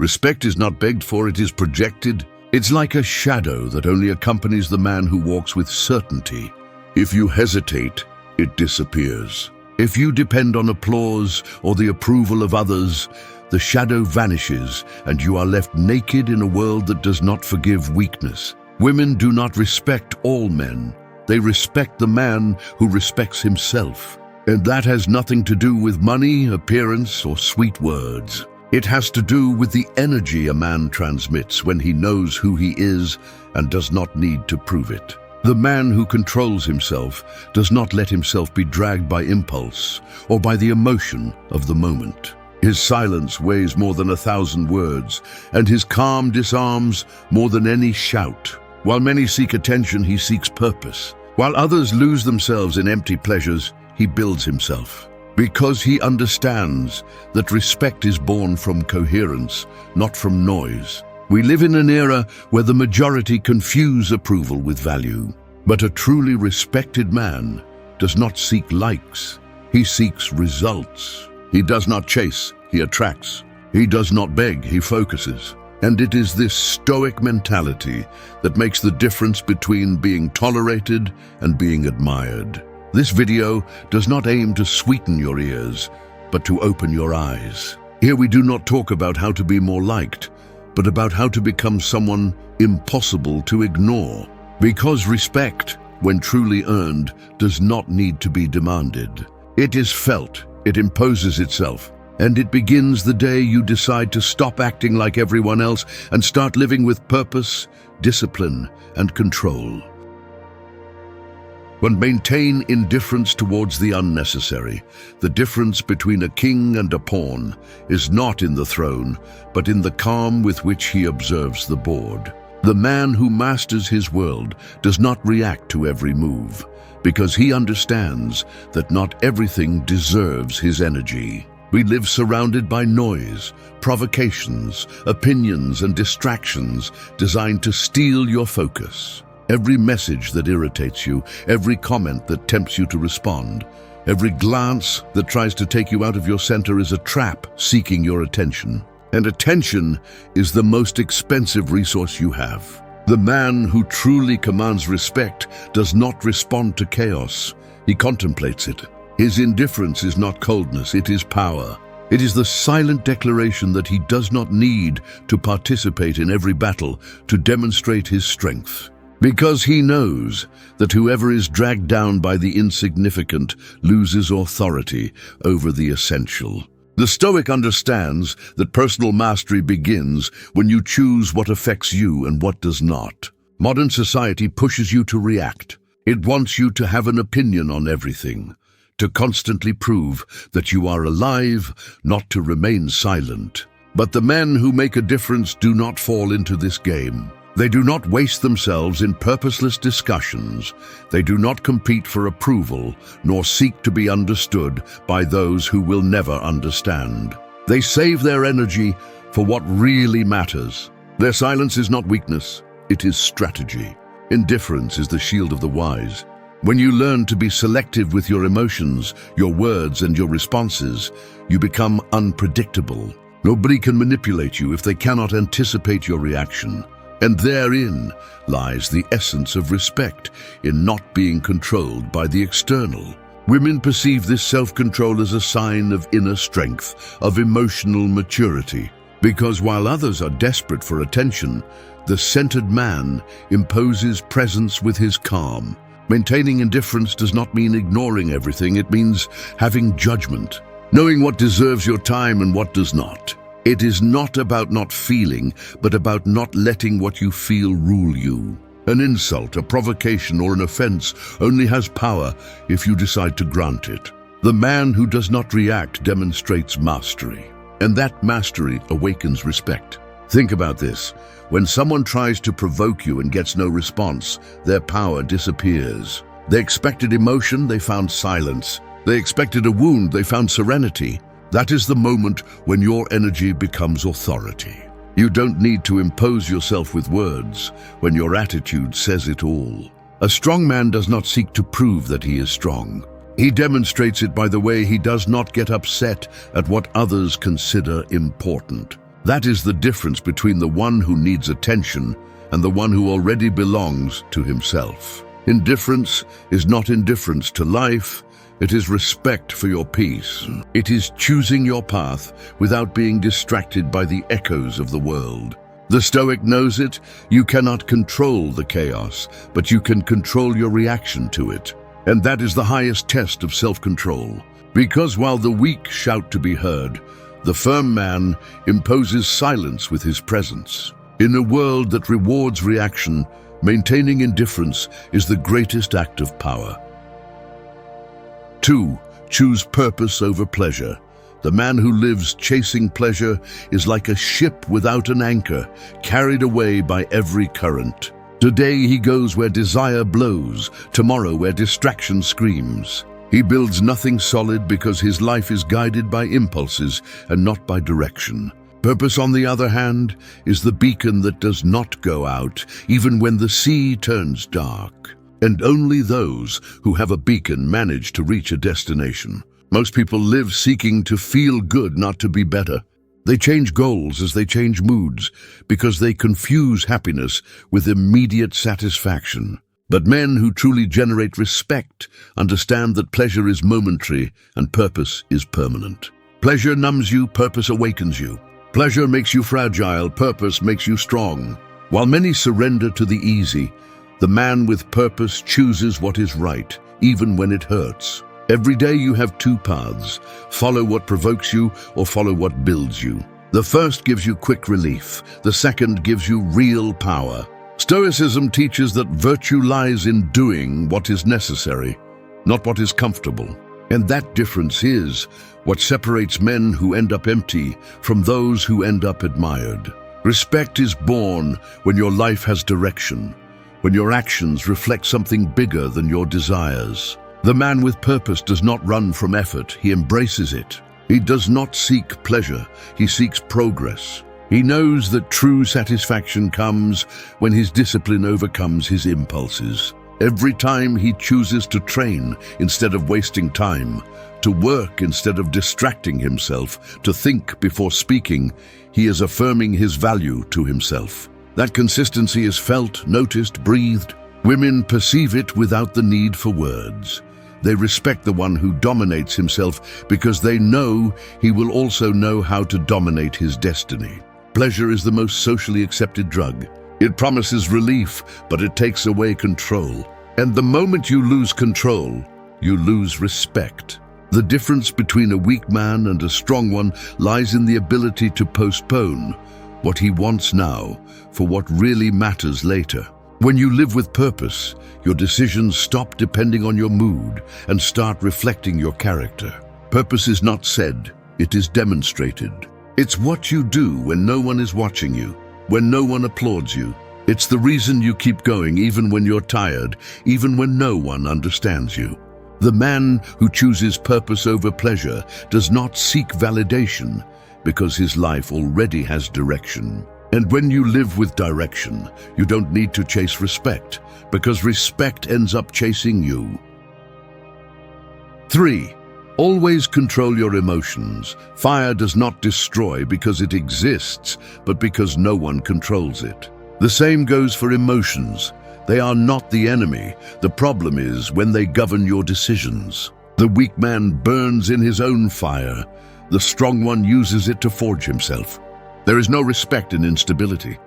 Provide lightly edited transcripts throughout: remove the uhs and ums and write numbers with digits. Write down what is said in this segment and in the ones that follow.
Respect is not begged for, it is projected. It's like a shadow that only accompanies the man who walks with certainty. If you hesitate, it disappears. If you depend on applause or the approval of others, the shadow vanishes and you are left naked in a world that does not forgive weakness. Women do not respect all men. They respect the man who respects himself. And that has nothing to do with money, appearance, or sweet words. It has to do with the energy a man transmits when he knows who he is and does not need to prove it. The man who controls himself does not let himself be dragged by impulse or by the emotion of the moment. His silence weighs more than 1,000 words, and his calm disarms more than any shout. While many seek attention, he seeks purpose. While others lose themselves in empty pleasures, he builds himself. Because he understands that respect is born from coherence, not from noise. We live in an era where the majority confuse approval with value. But a truly respected man does not seek likes. He seeks results. He does not chase, he attracts. He does not beg, he focuses. And it is this stoic mentality that makes the difference between being tolerated and being admired. This video does not aim to sweeten your ears, but to open your eyes. Here we do not talk about how to be more liked, but about how to become someone impossible to ignore. Because respect, when truly earned, does not need to be demanded. It is felt, it imposes itself, and it begins the day you decide to stop acting like everyone else and start living with purpose, discipline, and control. But maintain indifference towards the unnecessary. The difference between a king and a pawn is not in the throne, but in the calm with which he observes the board. The man who masters his world does not react to every move, because he understands that not everything deserves his energy. We live surrounded by noise, provocations, opinions, and distractions designed to steal your focus. Every message that irritates you, every comment that tempts you to respond, every glance that tries to take you out of your center is a trap seeking your attention. And attention is the most expensive resource you have. The man who truly commands respect does not respond to chaos. He contemplates it. His indifference is not coldness, it is power. It is the silent declaration that he does not need to participate in every battle to demonstrate his strength. Because he knows that whoever is dragged down by the insignificant loses authority over the essential. The Stoic understands that personal mastery begins when you choose what affects you and what does not. Modern society pushes you to react. It wants you to have an opinion on everything, to constantly prove that you are alive, not to remain silent. But the men who make a difference do not fall into this game. They do not waste themselves in purposeless discussions. They do not compete for approval, nor seek to be understood by those who will never understand. They save their energy for what really matters. Their silence is not weakness, it is strategy. Indifference is the shield of the wise. When you learn to be selective with your emotions, your words, and your responses, you become unpredictable. Nobody can manipulate you if they cannot anticipate your reaction. And therein lies the essence of respect, in not being controlled by the external. Women perceive this self-control as a sign of inner strength, of emotional maturity. Because while others are desperate for attention, the centered man imposes presence with his calm. Maintaining indifference does not mean ignoring everything, it means having judgment, knowing what deserves your time and what does not. It is not about not feeling, but about not letting what you feel rule you. An insult, a provocation, or an offense only has power if you decide to grant it. The man who does not react demonstrates mastery, and that mastery awakens respect. Think about this. When someone tries to provoke you and gets no response, their power disappears. They expected emotion, they found silence. They expected a wound, they found serenity. That is the moment when your energy becomes authority. You don't need to impose yourself with words when your attitude says it all. A strong man does not seek to prove that he is strong. He demonstrates it by the way he does not get upset at what others consider important. That is the difference between the one who needs attention and the one who already belongs to himself. Indifference is not indifference to life, it is respect for your peace. It is choosing your path without being distracted by the echoes of the world. The Stoic knows it. You cannot control the chaos, but you can control your reaction to it. And that is the highest test of self-control. Because while the weak shout to be heard, the firm man imposes silence with his presence. In a world that rewards reaction, maintaining indifference is the greatest act of power. 2. Choose purpose over pleasure. The man who lives chasing pleasure is like a ship without an anchor, carried away by every current. Today he goes where desire blows, tomorrow where distraction screams. He builds nothing solid because his life is guided by impulses and not by direction. Purpose, on the other hand, is the beacon that does not go out, even when the sea turns dark. And only those who have a beacon manage to reach a destination. Most people live seeking to feel good, not to be better. They change goals as they change moods because they confuse happiness with immediate satisfaction. But men who truly generate respect understand that pleasure is momentary and purpose is permanent. Pleasure numbs you, purpose awakens you. Pleasure makes you fragile, purpose makes you strong. While many surrender to the easy, the man with purpose chooses what is right, even when it hurts. Every day you have two paths: follow what provokes you or follow what builds you. The first gives you quick relief, the second gives you real power. Stoicism teaches that virtue lies in doing what is necessary, not what is comfortable. And that difference is what separates men who end up empty from those who end up admired. Respect is born when your life has direction, when your actions reflect something bigger than your desires. The man with purpose does not run from effort, he embraces it. He does not seek pleasure, he seeks progress. He knows that true satisfaction comes when his discipline overcomes his impulses. Every time he chooses to train instead of wasting time, to work instead of distracting himself, to think before speaking, he is affirming his value to himself. That consistency is felt, noticed, breathed. Women perceive it without the need for words. They respect the one who dominates himself because they know he will also know how to dominate his destiny. Pleasure is the most socially accepted drug. It promises relief, but it takes away control. And the moment you lose control, you lose respect. The difference between a weak man and a strong one lies in the ability to postpone what he wants now for what really matters later. When you live with purpose, your decisions stop depending on your mood and start reflecting your character. Purpose is not said, it is demonstrated. It's what you do when no one is watching you, when no one applauds you. It's the reason you keep going even when you're tired, even when no one understands you. The man who chooses purpose over pleasure does not seek validation because his life already has direction. And when you live with direction, you don't need to chase respect, because respect ends up chasing you. 3. Always control your emotions. Fire does not destroy because it exists, but because no one controls it. The same goes for emotions. They are not the enemy. The problem is when they govern your decisions. The weak man burns in his own fire. The strong one uses it to forge himself. There is no respect in instability.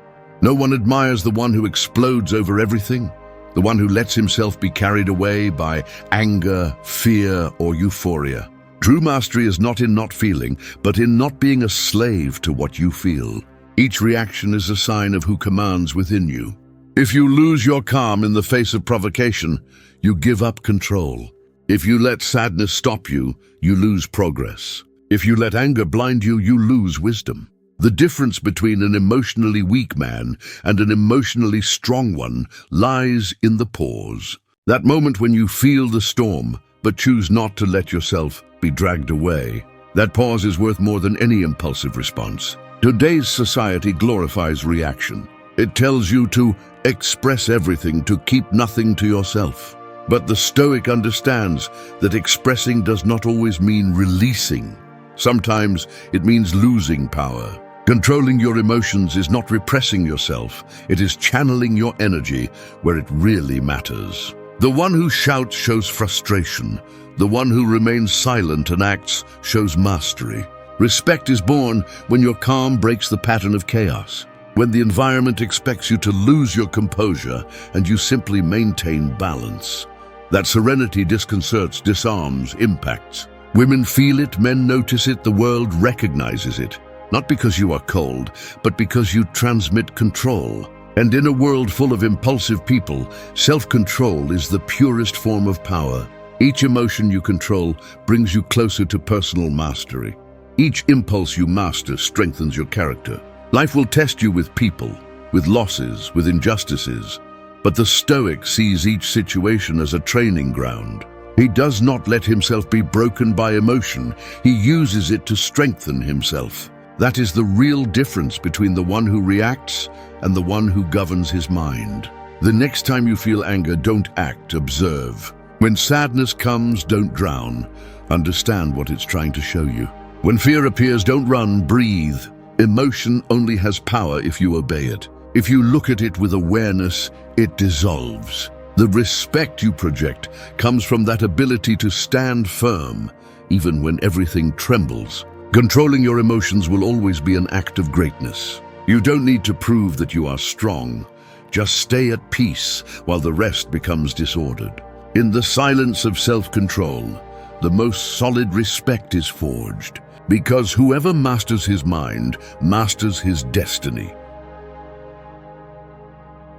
No one admires the one who explodes over everything, the one who lets himself be carried away by anger, fear, or euphoria. True mastery is not in not feeling, but in not being a slave to what you feel. Each reaction is a sign of who commands within you. If you lose your calm in the face of provocation, you give up control. If you let sadness stop you, you lose progress. If you let anger blind you, you lose wisdom. The difference between an emotionally weak man and an emotionally strong one lies in the pause. That moment when you feel the storm, but choose not to let yourself be dragged away. That pause is worth more than any impulsive response. Today's society glorifies reaction. It tells you to express everything, to keep nothing to yourself. But the Stoic understands that expressing does not always mean releasing. Sometimes it means losing power. Controlling your emotions is not repressing yourself, it is channeling your energy where it really matters. The one who shouts shows frustration. The one who remains silent and acts shows mastery. Respect is born when your calm breaks the pattern of chaos, when the environment expects you to lose your composure and you simply maintain balance. That serenity disconcerts, disarms, impacts. Women feel it, men notice it, the world recognizes it. Not because you are cold, but because you transmit control. And in a world full of impulsive people, self-control is the purest form of power. Each emotion you control brings you closer to personal mastery. Each impulse you master strengthens your character. Life will test you with people, with losses, with injustices. But the Stoic sees each situation as a training ground. He does not let himself be broken by emotion. He uses it to strengthen himself. That is the real difference between the one who reacts and the one who governs his mind. The next time you feel anger, don't act, observe. When sadness comes, don't drown. Understand what it's trying to show you. When fear appears, don't run, breathe. Emotion only has power if you obey it. If you look at it with awareness, it dissolves. The respect you project comes from that ability to stand firm, even when everything trembles. Controlling your emotions will always be an act of greatness. You don't need to prove that you are strong. Just stay at peace while the rest becomes disordered. In the silence of self-control, the most solid respect is forged, because whoever masters his mind masters his destiny.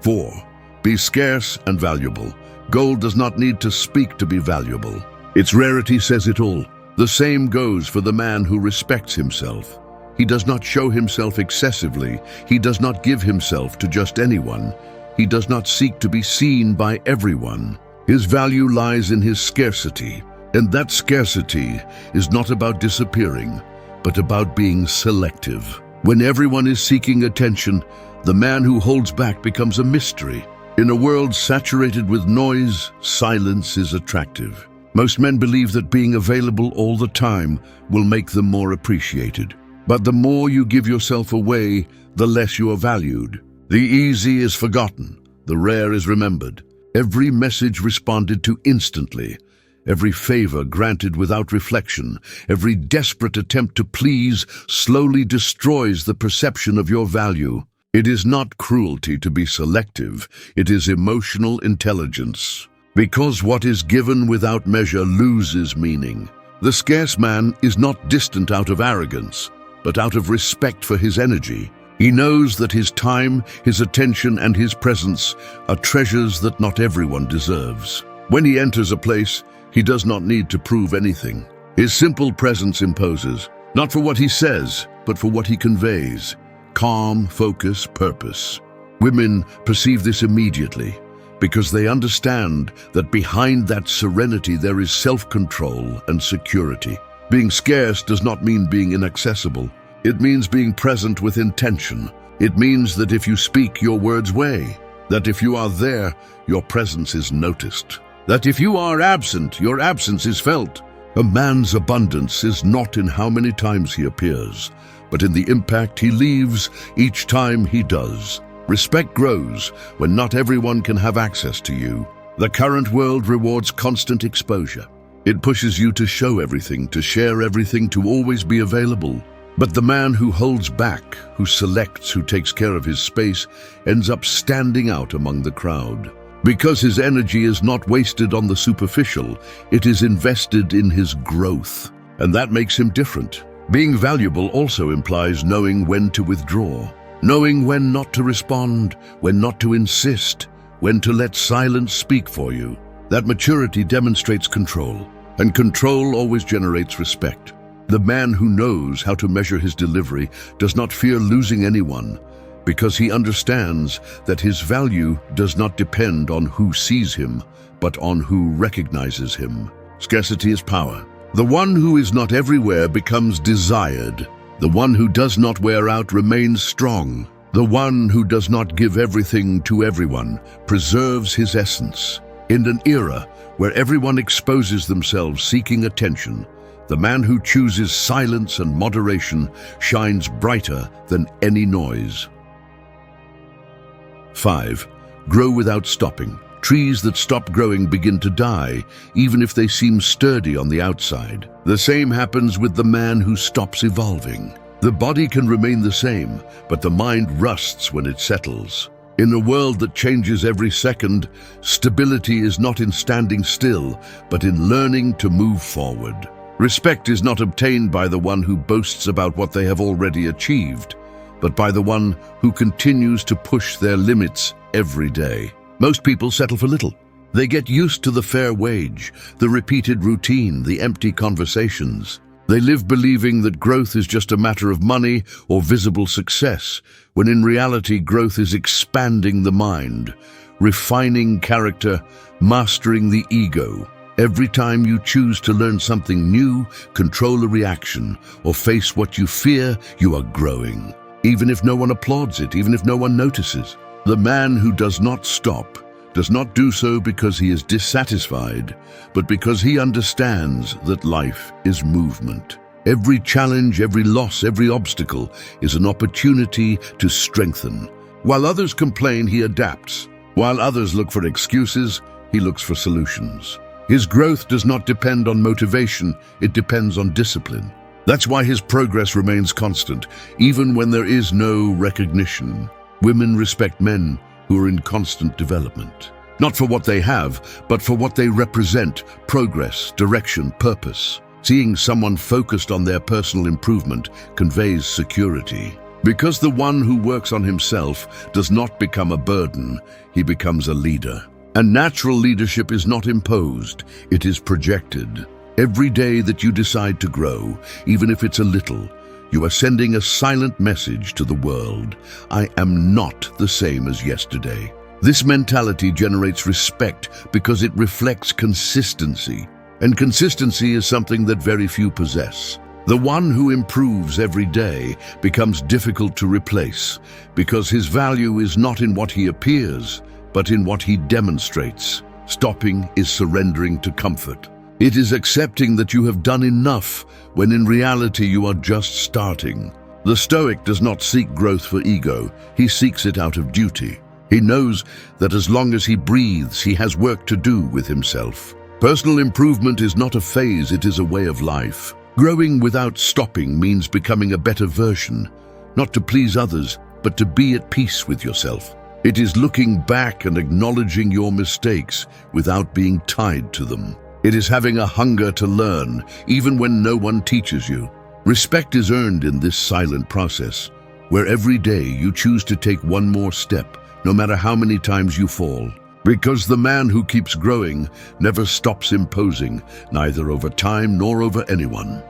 4. Be scarce and valuable. Gold does not need to speak to be valuable. Its rarity says it all. The same goes for the man who respects himself. He does not show himself excessively. He does not give himself to just anyone. He does not seek to be seen by everyone. His value lies in his scarcity, and that scarcity is not about disappearing, but about being selective. When everyone is seeking attention, the man who holds back becomes a mystery. In a world saturated with noise, silence is attractive. Most men believe that being available all the time will make them more appreciated. But the more you give yourself away, the less you are valued. The easy is forgotten, the rare is remembered. Every message responded to instantly. Every favor granted without reflection, every desperate attempt to please slowly destroys the perception of your value. It is not cruelty to be selective, it is emotional intelligence. Because what is given without measure loses meaning. The scarce man is not distant out of arrogance, but out of respect for his energy. He knows that his time, his attention, and his presence are treasures that not everyone deserves. When he enters a place, he does not need to prove anything. His simple presence imposes, not for what he says, but for what he conveys. Calm, focus, purpose. Women perceive this immediately, because they understand that behind that serenity there is self-control and security. Being scarce does not mean being inaccessible. It means being present with intention. It means that if you speak, your words weigh. That if you are there, your presence is noticed. That if you are absent, your absence is felt. A man's abundance is not in how many times he appears, but in the impact he leaves each time he does. Respect grows when not everyone can have access to you. The current world rewards constant exposure. It pushes you to show everything, to share everything, to always be available. But the man who holds back, who selects, who takes care of his space, ends up standing out among the crowd. Because his energy is not wasted on the superficial, it is invested in his growth. And that makes him different. Being valuable also implies knowing when to withdraw. Knowing when not to respond, when not to insist, when to let silence speak for you. That maturity demonstrates control, and control always generates respect. The man who knows how to measure his delivery does not fear losing anyone, because he understands that his value does not depend on who sees him, but on who recognizes him. Scarcity is power. The one who is not everywhere becomes desired. The one who does not wear out remains strong. The one who does not give everything to everyone preserves his essence. In an era where everyone exposes themselves seeking attention, The man who chooses silence and moderation shines brighter than any noise. 5. Grow without stopping. Trees that stop growing begin to die, even if they seem sturdy on the outside. The same happens with the man who stops evolving. The body can remain the same, but the mind rusts when it settles. In a world that changes every second, stability is not in standing still, but in learning to move forward. Respect is not obtained by the one who boasts about what they have already achieved, but by the one who continues to push their limits every day. Most people settle for little. They get used to the fair wage, the repeated routine, the empty conversations. They live believing that growth is just a matter of money or visible success, when in reality growth is expanding the mind, refining character, mastering the ego. Every time you choose to learn something new, control a reaction, or face what you fear, you are growing. Even if no one applauds it, even if no one notices. The man who does not stop does not do so because he is dissatisfied, but because he understands that life is movement. Every challenge, every loss, every obstacle is an opportunity to strengthen. While others complain, he adapts. While others look for excuses, he looks for solutions. His growth does not depend on motivation, it depends on discipline. That's why his progress remains constant, even when there is no recognition. Women respect men who are in constant development. Not for what they have, but for what they represent: progress, direction, purpose. Seeing someone focused on their personal improvement conveys security. Because the one who works on himself does not become a burden, he becomes a leader. And natural leadership is not imposed, it is projected. Every day that you decide to grow, even if it's a little, you are sending a silent message to the world. I am not the same as yesterday. This mentality generates respect because it reflects consistency. And consistency is something that very few possess. The one who improves every day becomes difficult to replace because his value is not in what he appears, but in what he demonstrates. Stopping is surrendering to comfort. It is accepting that you have done enough when in reality you are just starting. The Stoic does not seek growth for ego, he seeks it out of duty. He knows that as long as he breathes, he has work to do with himself. Personal improvement is not a phase, it is a way of life. Growing without stopping means becoming a better version, not to please others, but to be at peace with yourself. It is looking back and acknowledging your mistakes without being tied to them. It is having a hunger to learn, even when no one teaches you. Respect is earned in this silent process, where every day you choose to take one more step, no matter how many times you fall. Because the man who keeps growing never stops imposing, neither over time nor over anyone.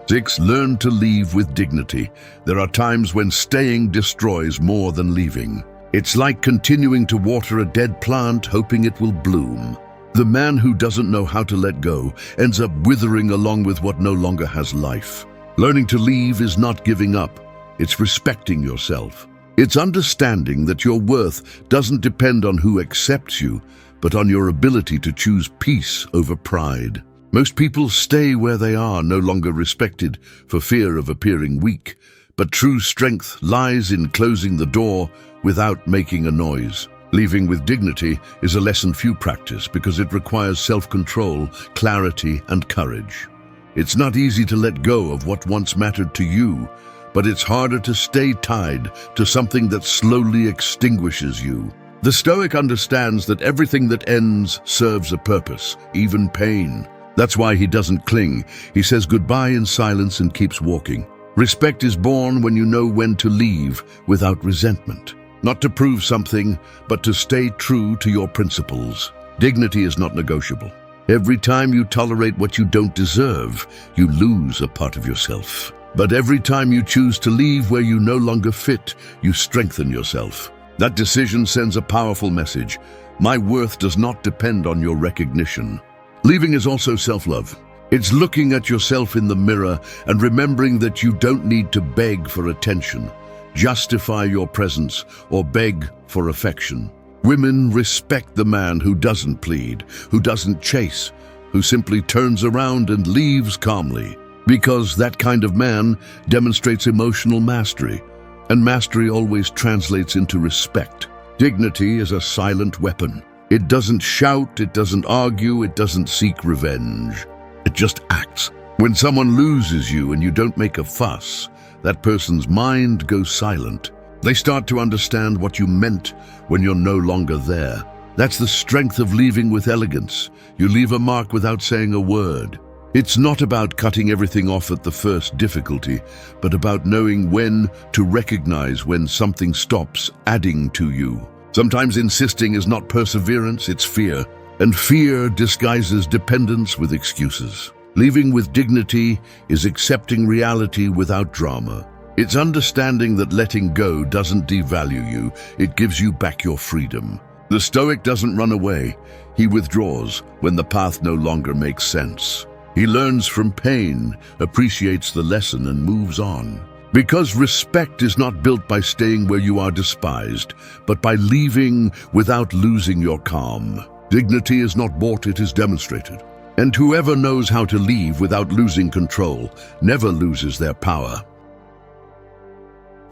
6. Learn to leave with dignity. There are times when staying destroys more than leaving. It's like continuing to water a dead plant, hoping it will bloom. The man who doesn't know how to let go ends up withering along with what no longer has life. Learning to leave is not giving up, it's respecting yourself. It's understanding that your worth doesn't depend on who accepts you, but on your ability to choose peace over pride. Most people stay where they are, no longer respected, for fear of appearing weak. But true strength lies in closing the door without making a noise. Leaving with dignity is a lesson few practice because it requires self-control, clarity, and courage. It's not easy to let go of what once mattered to you, but it's harder to stay tied to something that slowly extinguishes you. The Stoic understands that everything that ends serves a purpose, even pain. That's why he doesn't cling. He says goodbye in silence and keeps walking. Respect is born when you know when to leave without resentment. Not to prove something, but to stay true to your principles. Dignity is not negotiable. Every time you tolerate what you don't deserve, you lose a part of yourself. But every time you choose to leave where you no longer fit, you strengthen yourself. That decision sends a powerful message. My worth does not depend on your recognition. Leaving is also self-love. It's looking at yourself in the mirror and remembering that you don't need to beg for attention, justify your presence, or beg for affection. Women respect the man who doesn't plead, who doesn't chase, who simply turns around and leaves calmly, because that kind of man demonstrates emotional mastery, and mastery always translates into respect. Dignity is a silent weapon. It doesn't shout, it doesn't argue, it doesn't seek revenge. It just acts. When someone loses you and you don't make a fuss, that person's mind goes silent. They start to understand what you meant when you're no longer there. That's the strength of leaving with elegance. You leave a mark without saying a word. It's not about cutting everything off at the first difficulty, but about knowing when to recognize when something stops adding to you. Sometimes insisting is not perseverance, it's fear. And fear disguises dependence with excuses. Leaving with dignity is accepting reality without drama. It's understanding that letting go doesn't devalue you, it gives you back your freedom. The Stoic doesn't run away, he withdraws when the path no longer makes sense. He learns from pain, appreciates the lesson, and moves on. Because respect is not built by staying where you are despised, but by leaving without losing your calm. Dignity is not bought, it is demonstrated. And whoever knows how to leave without losing control never loses their power.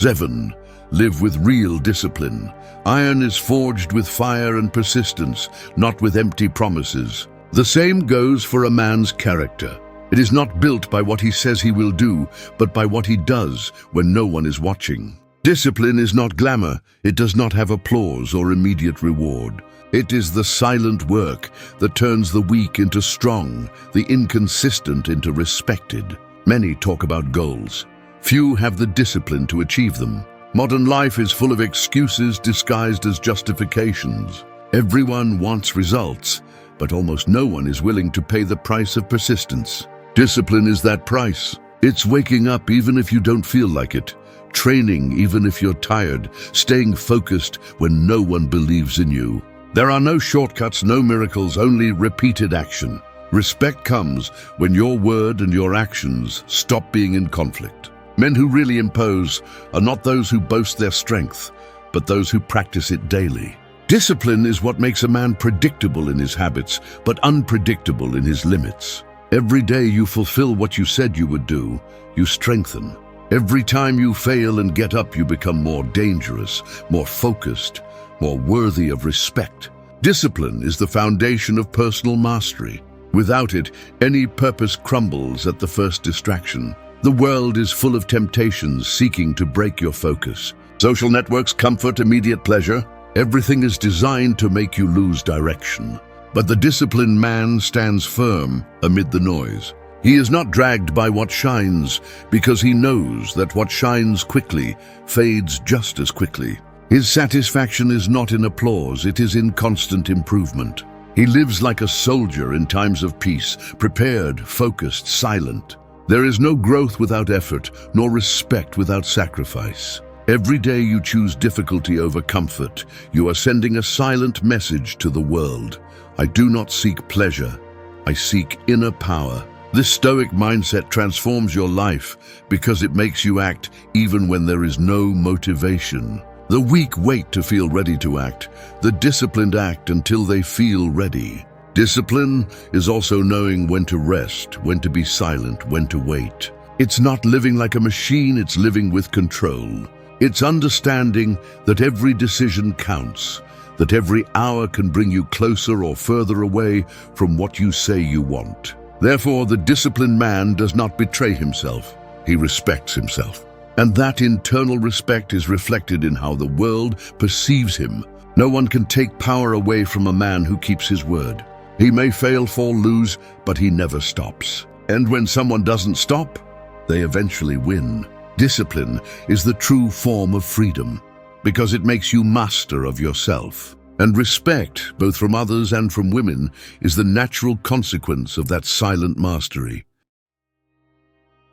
7. Live with real discipline. Iron is forged with fire and persistence, not with empty promises. The same goes for a man's character. It is not built by what he says he will do, but by what he does when no one is watching. Discipline is not glamour. It does not have applause or immediate reward. It is the silent work that turns the weak into strong, the inconsistent into respected. Many talk about goals. Few have the discipline to achieve them. Modern life is full of excuses disguised as justifications. Everyone wants results, but almost no one is willing to pay the price of persistence. Discipline is that price. It's waking up even if you don't feel like it, training even if you're tired, staying focused when no one believes in you. There are no shortcuts, no miracles, only repeated action. Respect comes when your word and your actions stop being in conflict. Men who really impose are not those who boast their strength, but those who practice it daily. Discipline is what makes a man predictable in his habits, but unpredictable in his limits. Every day you fulfill what you said you would do, you strengthen. Every time you fail and get up, you become more dangerous, more focused, more worthy of respect. Discipline is the foundation of personal mastery. Without it, any purpose crumbles at the first distraction. The world is full of temptations seeking to break your focus. Social networks, comfort, immediate pleasure. Everything is designed to make you lose direction. But the disciplined man stands firm amid the noise. He is not dragged by what shines, because he knows that what shines quickly fades just as quickly. His satisfaction is not in applause, it is in constant improvement. He lives like a soldier in times of peace, prepared, focused, silent. There is no growth without effort, nor respect without sacrifice. Every day you choose difficulty over comfort, you are sending a silent message to the world. I do not seek pleasure, I seek inner power. This Stoic mindset transforms your life because it makes you act even when there is no motivation. The weak wait to feel ready to act. The disciplined act until they feel ready. Discipline is also knowing when to rest, when to be silent, when to wait. It's not living like a machine, it's living with control. It's understanding that every decision counts, that every hour can bring you closer or further away from what you say you want. Therefore, the disciplined man does not betray himself. He respects himself. And that internal respect is reflected in how the world perceives him. No one can take power away from a man who keeps his word. He may fail, fall, lose, but he never stops. And when someone doesn't stop, they eventually win. Discipline is the true form of freedom, because it makes you master of yourself. And respect, both from others and from women, is the natural consequence of that silent mastery.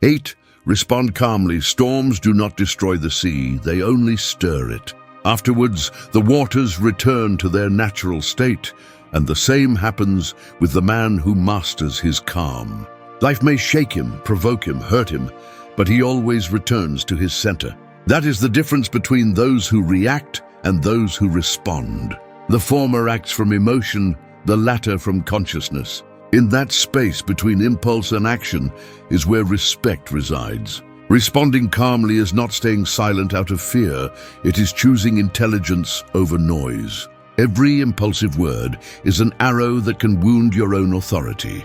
8. Respond calmly. Storms do not destroy the sea, they only stir it. Afterwards, the waters return to their natural state, and the same happens with the man who masters his calm. Life may shake him, provoke him, hurt him, but he always returns to his center. That is the difference between those who react and those who respond. The former acts from emotion, the latter from consciousness. In that space between impulse and action is where respect resides. Responding calmly is not staying silent out of fear, it is choosing intelligence over noise. Every impulsive word is an arrow that can wound your own authority.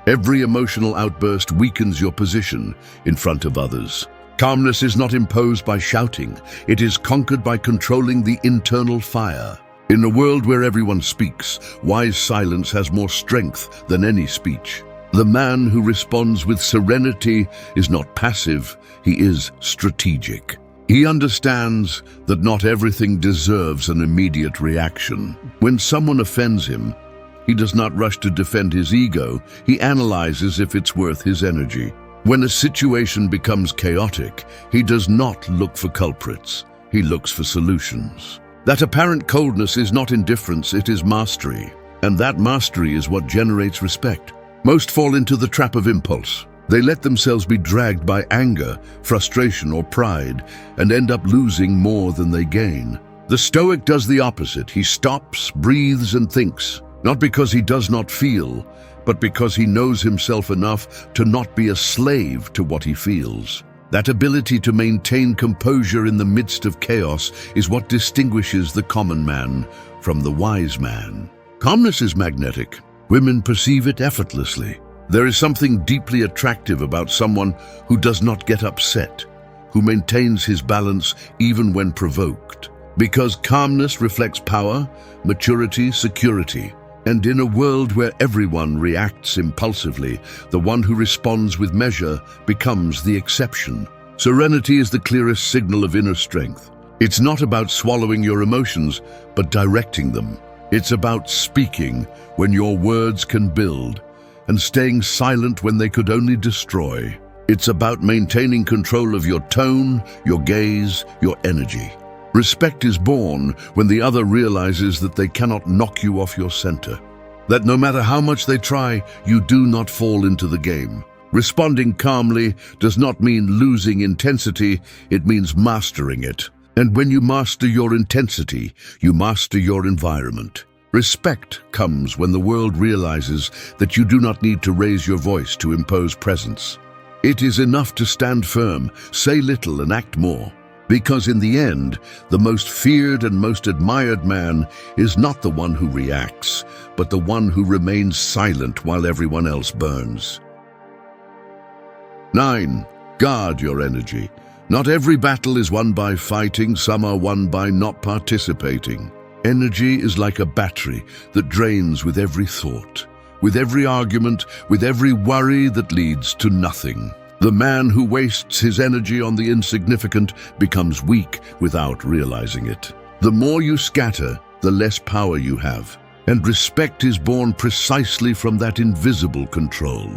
Every emotional outburst weakens your position in front of others. Calmness is not imposed by shouting, it is conquered by controlling the internal fire. In a world where everyone speaks, wise silence has more strength than any speech. The man who responds with serenity is not passive, he is strategic. He understands that not everything deserves an immediate reaction. When someone offends him, he does not rush to defend his ego, he analyzes if it's worth his energy. When a situation becomes chaotic, he does not look for culprits, he looks for solutions. That apparent coldness is not indifference, it is mastery. And that mastery is what generates respect. Most fall into the trap of impulse. They let themselves be dragged by anger, frustration, or pride, and end up losing more than they gain. The Stoic does the opposite. He stops, breathes, and thinks, not because he does not feel, but because he knows himself enough to not be a slave to what he feels. That ability to maintain composure in the midst of chaos is what distinguishes the common man from the wise man. Calmness is magnetic. Women perceive it effortlessly. There is something deeply attractive about someone who does not get upset, who maintains his balance even when provoked. Because calmness reflects power, maturity, security. And in a world where everyone reacts impulsively, the one who responds with measure becomes the exception. Serenity is the clearest signal of inner strength. It's not about swallowing your emotions, but directing them. It's about speaking when your words can build, and staying silent when they could only destroy. It's about maintaining control of your tone, your gaze, your energy. Respect is born when the other realizes that they cannot knock you off your center. That no matter how much they try, you do not fall into the game. Responding calmly does not mean losing intensity, it means mastering it. And when you master your intensity, you master your environment. Respect comes when the world realizes that you do not need to raise your voice to impose presence. It is enough to stand firm, say little, and act more. Because in the end, the most feared and most admired man is not the one who reacts, but the one who remains silent while everyone else burns. 9. Guard your energy. Not every battle is won by fighting, some are won by not participating. Energy is like a battery that drains with every thought, with every argument, with every worry that leads to nothing. The man who wastes his energy on the insignificant becomes weak without realizing it. The more you scatter, the less power you have. And respect is born precisely from that invisible control,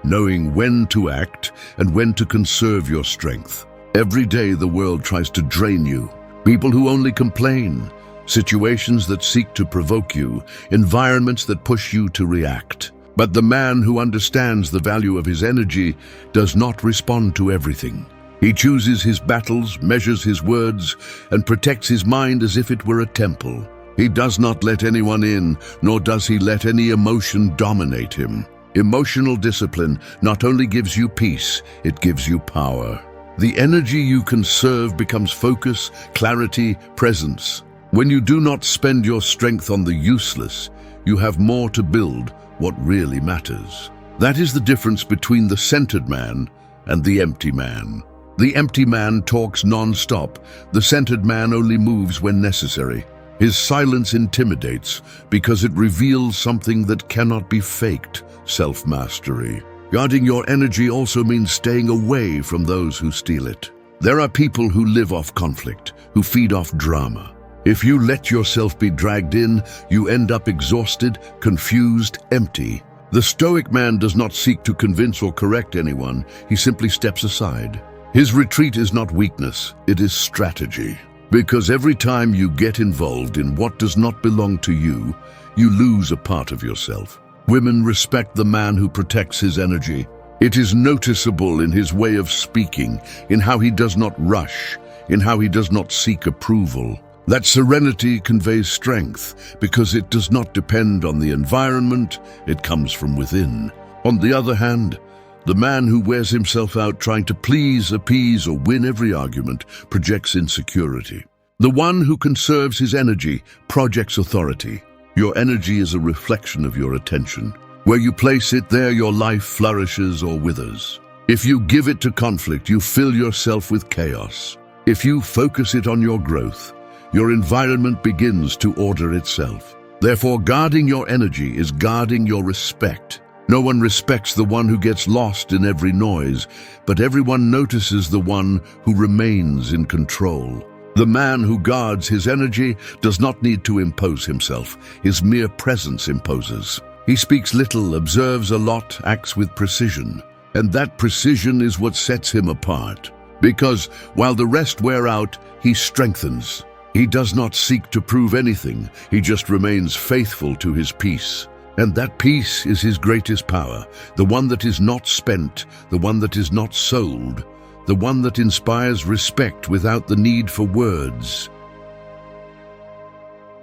knowing when to act and when to conserve your strength. Every day the world tries to drain you. People who only complain, situations that seek to provoke you, environments that push you to react. But the man who understands the value of his energy does not respond to everything. He chooses his battles, measures his words, and protects his mind as if it were a temple. He does not let anyone in, nor does he let any emotion dominate him. Emotional discipline not only gives you peace, it gives you power. The energy you conserve becomes focus, clarity, presence. When you do not spend your strength on the useless, you have more to build what really matters. That is the difference between the centered man and the empty man. The empty man talks non-stop. The centered man only moves when necessary. His silence intimidates because it reveals something that cannot be faked: self-mastery. Guarding your energy also means staying away from those who steal it. There are people who live off conflict, who feed off drama. If you let yourself be dragged in, you end up exhausted, confused, empty. The Stoic man does not seek to convince or correct anyone, he simply steps aside. His retreat is not weakness, it is strategy. Because every time you get involved in what does not belong to you, you lose a part of yourself. Women respect the man who protects his energy. It is noticeable in his way of speaking, in how he does not rush, in how he does not seek approval. That serenity conveys strength because it does not depend on the environment, it comes from within. On the other hand, the man who wears himself out trying to please, appease, or win every argument projects insecurity. The one who conserves his energy projects authority. Your energy is a reflection of your attention. Where you place it, there your life flourishes or withers. If you give it to conflict, you fill yourself with chaos. If you focus it on your growth, your environment begins to order itself. Therefore, guarding your energy is guarding your respect. No one respects the one who gets lost in every noise, but everyone notices the one who remains in control. The man who guards his energy does not need to impose himself. His mere presence imposes. He speaks little, observes a lot, acts with precision. And that precision is what sets him apart. Because while the rest wear out, he strengthens. He does not seek to prove anything. He just remains faithful to his peace. And that peace is his greatest power, the one that is not spent, the one that is not sold, the one that inspires respect without the need for words.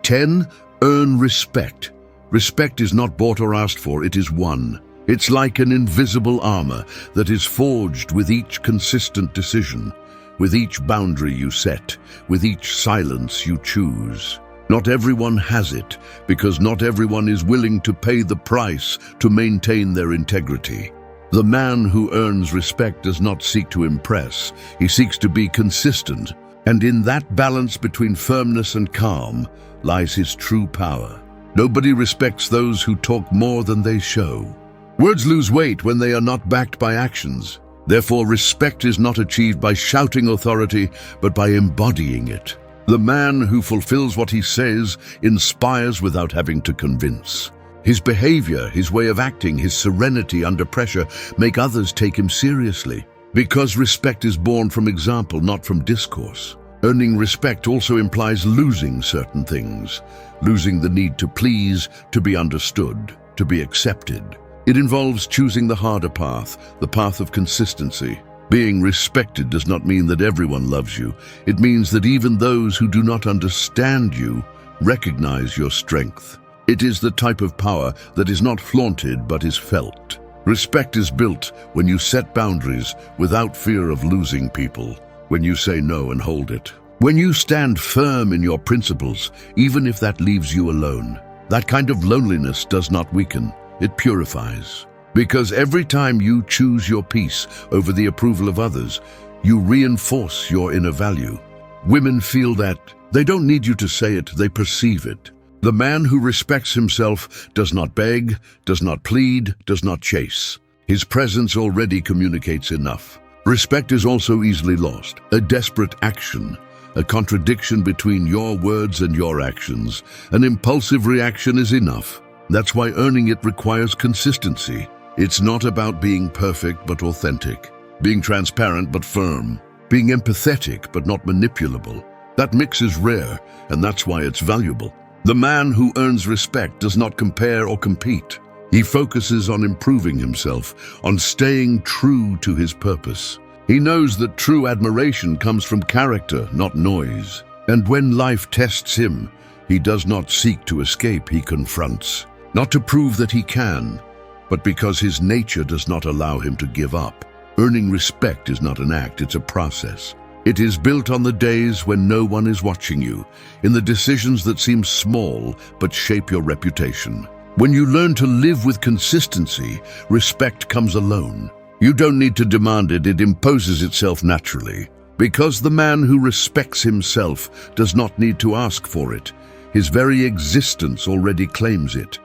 10. Earn respect. Respect is not bought or asked for, it is won. It's like an invisible armor that is forged with each consistent decision, with each boundary you set, with each silence you choose. Not everyone has it, because not everyone is willing to pay the price to maintain their integrity. The man who earns respect does not seek to impress, he seeks to be consistent, and in that balance between firmness and calm lies his true power. Nobody respects those who talk more than they show. Words lose weight when they are not backed by actions. Therefore, respect is not achieved by shouting authority, but by embodying it. The man who fulfills what he says inspires without having to convince. His behavior, his way of acting, his serenity under pressure make others take him seriously. Because respect is born from example, not from discourse. Earning respect also implies losing certain things. Losing the need to please, to be understood, to be accepted. It involves choosing the harder path, the path of consistency. Being respected does not mean that everyone loves you. It means that even those who do not understand you recognize your strength. It is the type of power that is not flaunted but is felt. Respect is built when you set boundaries without fear of losing people, when you say no and hold it. When you stand firm in your principles, even if that leaves you alone. That kind of loneliness does not weaken. It purifies. Because every time you choose your peace over the approval of others, you reinforce your inner value. Women feel that. They don't need you to say it, they perceive it. The man who respects himself does not beg, does not plead, does not chase. His presence already communicates enough. Respect is also easily lost. A desperate action, a contradiction between your words and your actions. An impulsive reaction is enough. That's why earning it requires consistency. It's not about being perfect but authentic, being transparent but firm, being empathetic but not manipulable. That mix is rare, and that's why it's valuable. The man who earns respect does not compare or compete. He focuses on improving himself, on staying true to his purpose. He knows that true admiration comes from character, not noise. And when life tests him, he does not seek to escape, he confronts. Not to prove that he can, but because his nature does not allow him to give up. Earning respect is not an act, it's a process. It is built on the days when no one is watching you, in the decisions that seem small but shape your reputation. When you learn to live with consistency, respect comes alone. You don't need to demand it, it imposes itself naturally. Because the man who respects himself does not need to ask for it. His very existence already claims it.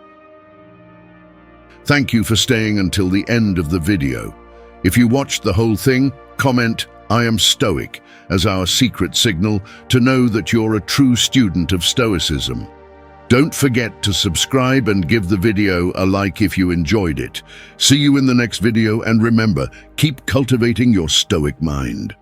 Thank you for staying until the end of the video. If you watched the whole thing, comment, "I am Stoic," as our secret signal to know that you're a true student of Stoicism. Don't forget to subscribe and give the video a like if you enjoyed it. See you in the next video, and remember, keep cultivating your Stoic mind.